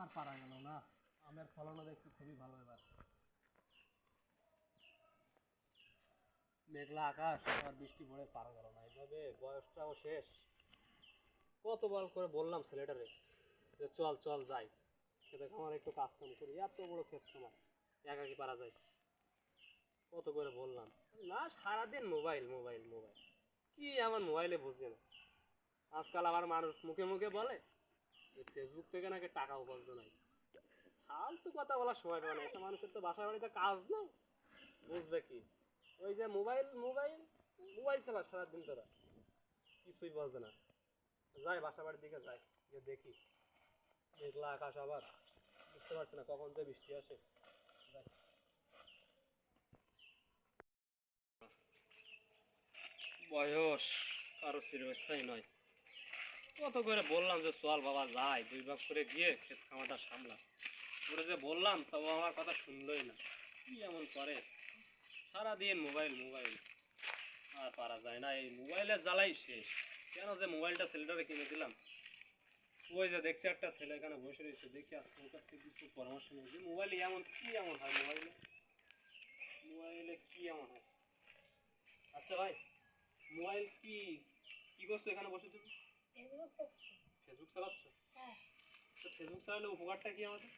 আর পারা গেল না। আমের ফলনও দেখছি খুবই ভালো এবার। মেঘলা আকাশ আর বৃষ্টি পড়ে পারা গেল না, এইভাবে বয়সটাও শেষ। কতবার করে বললাম ছেলেটারে যে চল চল যাই খেতে খামার একটু কাজ কাম করি, এত বড় ক্ষেত খামার একা কি পারা যায়? কত করে বললাম, না সারাদিন মোবাইল মোবাইল মোবাইল, কি আমার মোবাইলে বুঝছে না। আজকাল আবার মানুষ মুখে মুখে বলে যে ফেসবুক থেকে নাকি টাকা উপার্জন নাই। ফালতু কথা বলার সময় পাবে না, একটা মানুষের তো বাসা বাড়িতে কাজ নেই, বুঝবে কি? ওই যে মোবাইল মোবাইল মোবাইল চালা সারাদিন, তোরা কিছুই বুঝবে না। যাই বাসা বাড়ির দিকে যাই, গিয়ে দেখি মেঘলা আকাশ আবার, বুঝতে পারছি না কখন যে বৃষ্টি আসে। যাই। বয়স কারো চিরস্থায়ী নয়। কত করে বললাম যে চল বাবা যাই, দুই ভাগ করে গিয়ে ক্ষেত খামারটা সামলা করে যে বললাম, তবু আমার কথা শুনলই না। কি এমন করে, সারাদিন মোবাইল মোবাইল, আর পারা যায় না। এই মোবাইলের জ্বালাই শেষ। কেন যে মোবাইলটা ছেলেটারে কিনে দিলাম, ওই যে দেখছি একটা ছেলে এখানে বসে রয়েছে, দেখি আজকে ওর কাছ থেকে কিছু পরামর্শ নেই যে মোবাইলে এমন কি এমন হয়, মোবাইলে মোবাইলে কি এমন হয়। আচ্ছা ভাই, মোবাইল কি কি করছো এখানে বসে তুমি? ফেসবুক চালাচ্ছ? হ্যাঁ। তো ফেসবুক চালালে উপকারটা কি আমাদের?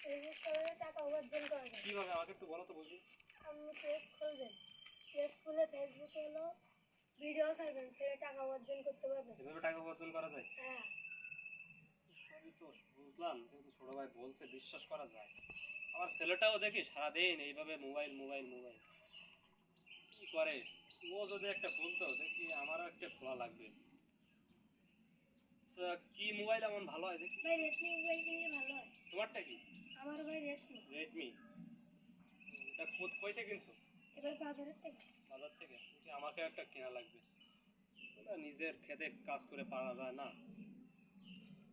ফেসবুক চালালে টাকা উপার্জন করা যায়। কিভাবে আমাকে একটু বলো তো বুঝি। আপনি পেজ খুলবেন, পেজ খুলে ফেসবুকে হলো ভিডিও ছাড়বেন, সেটা টাকা উপার্জন করতে পারবেন। এভাবে টাকা উপার্জন করা যায়? হ্যাঁ। সবই তো বুঝলাম, কিন্তু ছোট ভাই বলছে বিশ্বাস করা যায়। আমার ছেলেটাও দেখি সারাদিন এইভাবে মোবাইল মোবাইল মোবাইল কি করে। ও যদি একটা খুলতো দেখি, আমারও একটা খোলা লাগবে। কি মোবাইল এমন ভালো হয় দেখি? ভাই রেডমি মোবাইল কিনলে ভালো হয়। তোমারটা কি? আমার ভাই রেডমি। রেডমি, এটা কই থেকে কিনছো? এবার বাজারের থেকে। বাজার থেকে? আমাকে একটা কেনা লাগবে, ওটা নিজের খেতে কাজ করে পারা যায় না।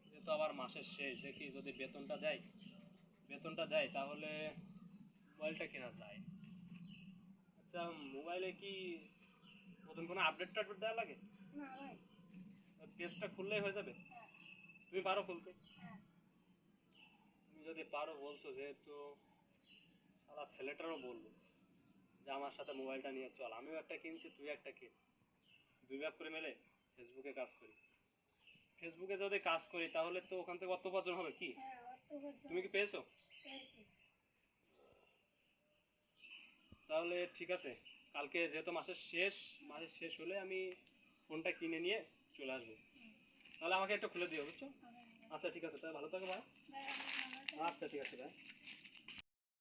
যেহেতু আবার মাসের শেষ, দেখি যদি বেতনটা দেয় তাহলে মোবাইলটা কেনা যায়। আচ্ছা, মোবাইলে কি নতুন কোনো আপডেট টাপডেট দেওয়া লাগে? না ভাই, পেজটা খুললেই হয়ে যাবে? হ্যাঁ। তুমি পারো খুলতে? হ্যাঁ। তুমি যদি পারো বলছো, যেহেতু সারা ছেলেটারও বলবো যে আমার সাথে মোবাইলটা নিয়ে চল, আমিও একটা কিনছি তুই একটা কিন, দুই ভাগ করে মেলে ফেসবুকে কাজ করি। ফেসবুকে যদি কাজ করি তাহলে তো ওখান থেকে অর্থ উপার্জন হবে কি? তুমি কি পেয়েছো? তাহলে ঠিক আছে, কালকে যেহেতু মাসের শেষ হলে আমি ফোনটা কিনে নিয়ে চলে আসবো। তাহলে আমাকে একটা খুলে দিও, বুঝছো? আচ্ছা ঠিক আছে, তাহলে ভালো থাকো ভাই। আচ্ছা ঠিক আছে ভাই।